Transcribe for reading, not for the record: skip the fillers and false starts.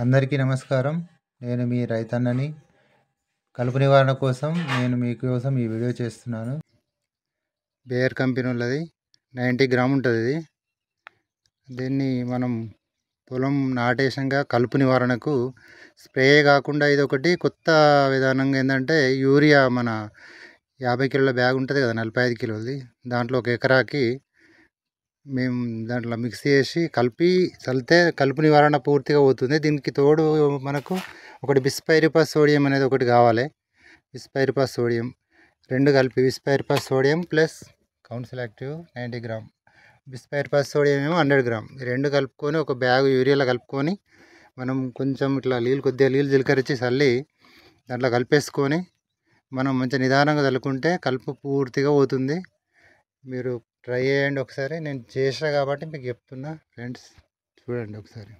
అందరికీ నమస్కారం. నేను మీ రైతన్నని. కలుపు నివారణ కోసం నేను మీకోసం ఈ వీడియో చేస్తున్నాను. బేయర్ కంపెనీ వాళ్ళది 90 గ్రామ్ ఉంటుంది ఇది. దీన్ని మనం పొలం నాటేసంగా కలుపు నివారణకు స్ప్రే కాకుండా ఇదొకటి కొత్త విధానంగా ఏంటంటే యూరియా మన 50 కిలోల బ్యాగ్ ఉంటుంది కదా, 45 కిలోలది. దాంట్లో ఒక ఎకరాకి మేము దాంట్లో మిక్స్ చేసి కలిపి చల్లితే కలుపు నివారణ పూర్తిగా పోతుంది. దీనికి తోడు మనకు ఒకటి బిస్పైరిపాస్ సోడియం అనేది ఒకటి కావాలి. బిస్పైరిపాస్ సోడియం రెండు కలిపి, bispyribac sodium plus council active 90 gram, bispyribac sodium ఏమో 100 గ్రామ్. ఈ రెండు కలుపుకొని ఒక బ్యాగ్ యూరియాలో కలుపుకొని మనం కొంచెం ఇట్లా కొద్దిగా నీళ్ళు జీలకరించి చల్లి దాంట్లో కలిపేసుకొని మనం మంచి నిదానంగా చల్లుకుంటే కలుపు పూర్తిగా పోతుంది. మీరు ట్రై చేయండి ఒకసారి. నేను చేసా కాబట్టి మీకు చెప్తున్నా ఫ్రెండ్స్, చూడండి ఒకసారి.